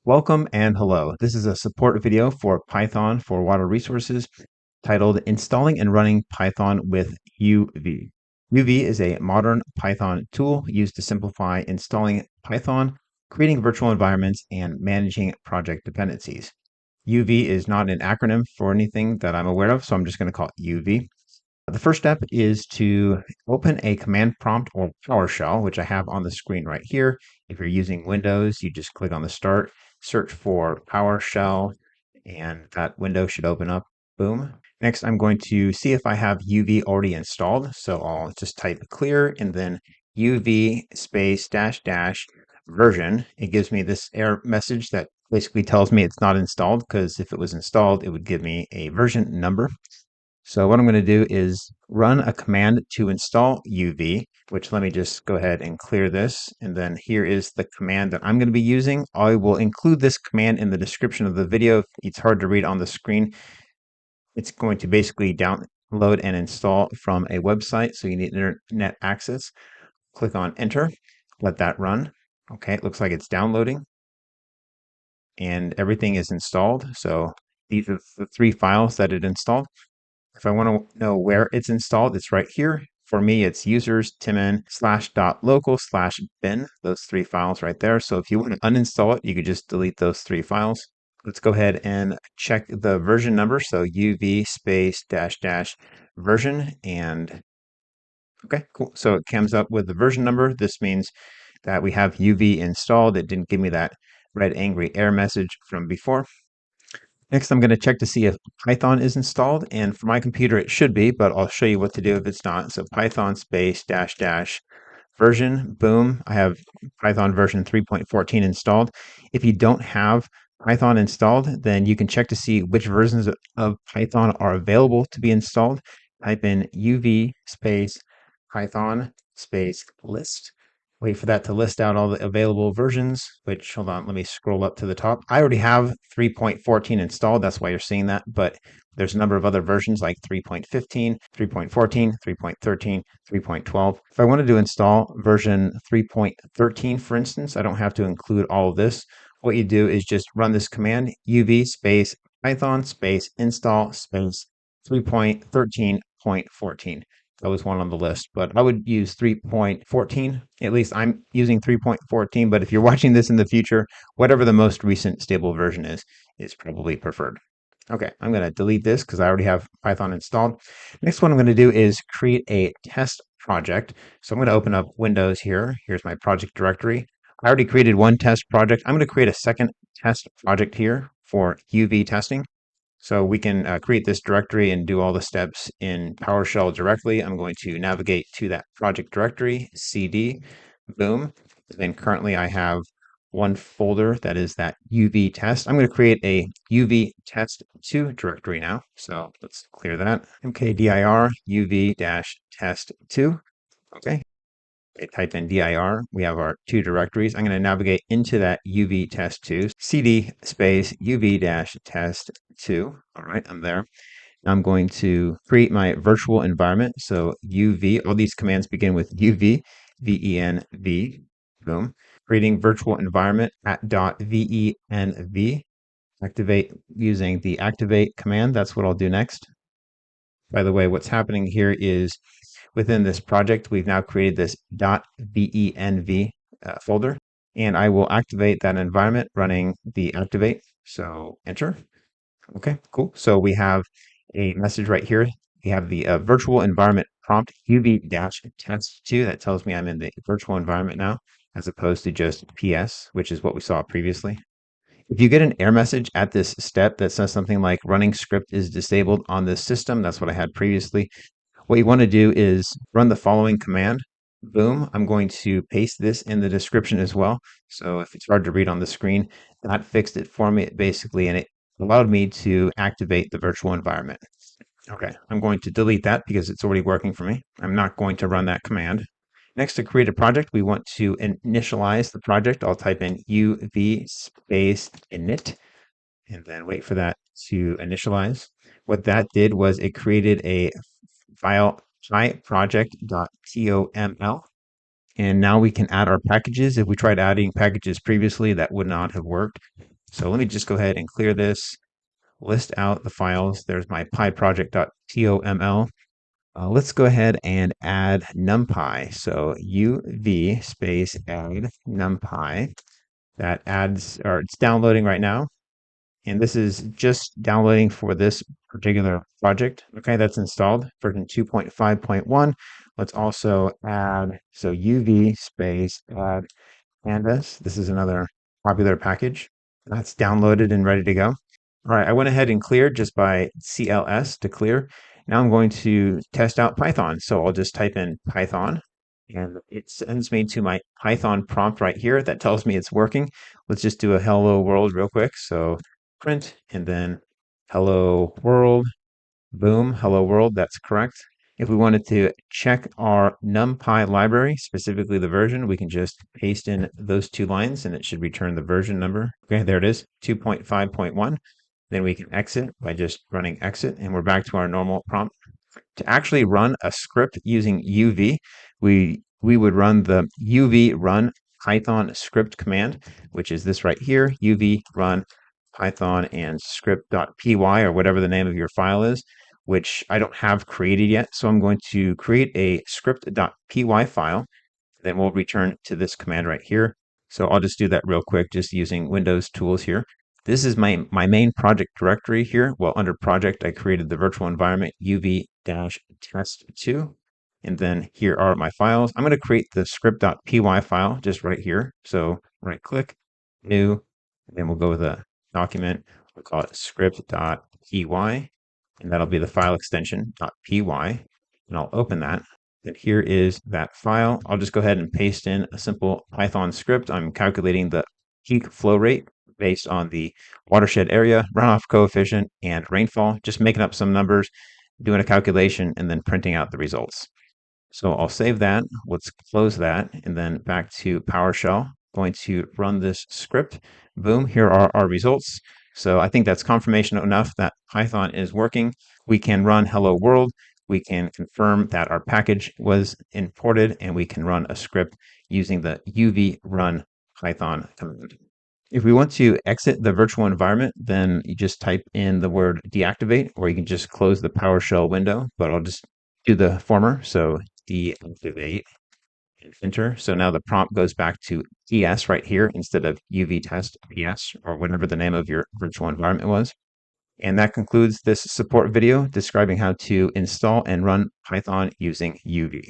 Welcome and hello. This is a support video for Python for water resources titled Installing and Running Python with UV. UV is a modern Python tool used to simplify installing Python, creating virtual environments, and managing project dependencies. UV is not an acronym for anything that I'm aware of, so I'm just going to call it UV. The first step is to open a command prompt or PowerShell, which I have on the screen right here. If you're using Windows, you just click on the start, search for PowerShell, and that window should open up. Boom. Next, I'm going to see if I have UV already installed. So I'll just type clear and then UV space dash dash version. It gives me this error message that basically tells me it's not installed, because if it was installed, it would give me a version number. So what I'm going to do is run a command to install UV, which let me just go ahead and clear this. And then here is the command that I'm going to be using. I will include this command in the description of the video. If it's hard to read on the screen, it's going to basically download and install from a website. So you need internet access. Click on enter, let that run. Okay, it looks like it's downloading and everything is installed. So these are the three files that it installed. If I want to know where it's installed, it's right here. For me, it's users timin /local/bin, those three files right there. So if you want to uninstall it, you could just delete those three files. Let's go ahead and check the version number. So UV space dash dash version. And okay, cool. So it comes up with the version number. This means that we have UV installed. It didn't give me that red angry error message from before. Next, I'm going to check to see if Python is installed, and for my computer it should be, but I'll show you what to do if it's not. So Python space dash dash version, boom, I have Python version 3.14 installed. If you don't have Python installed, then you can check to see which versions of Python are available to be installed. Type in UV space Python space list. Wait for that to list out all the available versions, which, hold on, let me scroll up to the top. I already have 3.14 installed. That's why you're seeing that. But there's a number of other versions like 3.15, 3.14, 3.13, 3.12. If I wanted to install version 3.13, for instance, I don't have to include all of this. What you do is just run this command, UV space Python space install space 3.13.14. That was one on the list, but I would use 3.14. At least I'm using 3.14, but if you're watching this in the future, whatever the most recent stable version is probably preferred. Okay, I'm going to delete this because I already have Python installed. Next one I'm going to do is create a test project. So I'm going to open up Windows here. Here's my project directory. I already created one test project. I'm going to create a second test project here for UV testing. So we can create this directory and do all the steps in PowerShell directly. I'm going to navigate to that project directory, CD, boom. Then currently I have one folder that is that UV test. I'm going to create a UV test2 directory now. So let's clear that. mkdir UV-test2. Okay. I type in dir, we have our two directories. I'm going to navigate into that UV test2, cd space UV-test2. All right, I'm there. I'm going to create my virtual environment. So UV, all these commands begin with UV, VENV, boom. Creating virtual environment at .venv. Activate using the activate command. That's what I'll do next. By the way, what's happening here is within this project, we've now created this .venv folder, and I will activate that environment running the activate. So enter. Okay, cool. So we have a message right here. We have the virtual environment prompt UV-test2. That tells me I'm in the virtual environment now, as opposed to just PS, which is what we saw previously. If you get an error message at this step that says something like running script is disabled on this system, that's what I had previously. What you want to do is run the following command. Boom. I'm going to paste this in the description as well. So if it's hard to read on the screen, that fixed it for me basically, and it allowed me to activate the virtual environment. Okay, I'm going to delete that because it's already working for me. I'm not going to run that command. Next, to create a project, we want to initialize the project. I'll type in UV space init and then wait for that to initialize. What that did was it created a file project.toml. And now we can add our packages. If we tried adding packages previously, that would not have worked. So let me just go ahead and clear this, list out the files. There's my pyproject.toml. Let's go ahead and add NumPy. So uv space add NumPy. That adds, or it's downloading right now. And this is just downloading for this particular project. Okay, that's installed, version 2.5.1. Let's also add, so uv space add pandas. This is another popular package. That's downloaded and ready to go. All right, I went ahead and cleared just by CLS to clear. Now I'm going to test out Python. So I'll just type in Python and it sends me to my Python prompt right here that tells me it's working. Let's just do a hello world real quick. So print and then hello world, boom, hello world, that's correct. If we wanted to check our NumPy library, specifically the version, we can just paste in those two lines and it should return the version number. Okay, there it is, 2.5.1. Then we can exit by just running exit and we're back to our normal prompt. To actually run a script using UV, we would run the UV run Python script command, which is this right here, UV run Python and script.py or whatever the name of your file is, which I don't have created yet. So I'm going to create a script.py file. Then we'll return to this command right here. So I'll just do that real quick, just using Windows tools here. This is my main project directory here. Well, under project, I created the virtual environment uv-test2. And then here are my files. I'm going to create the script.py file just right here. So right click, new, and then we'll go with a document. We'll call it script.py, and that'll be the file extension .py. And I'll open that. Then here is that file. I'll just go ahead and paste in a simple Python script. I'm calculating the peak flow rate based on the watershed area, runoff coefficient, and rainfall. Just making up some numbers, doing a calculation, and then printing out the results. So I'll save that. Let's close that, and then back to PowerShell. Going to run this script. Boom, here are our results. So I think that's confirmation enough that Python is working. We can run hello world. We can confirm that our package was imported, and we can run a script using the uv run Python command. If we want to exit the virtual environment, then you just type in the word deactivate, or you can just close the PowerShell window, but I'll just do the former. So deactivate and enter. So now the prompt goes back to ES right here instead of UV test PS or whatever the name of your virtual environment was. And that concludes this support video describing how to install and run Python using UV.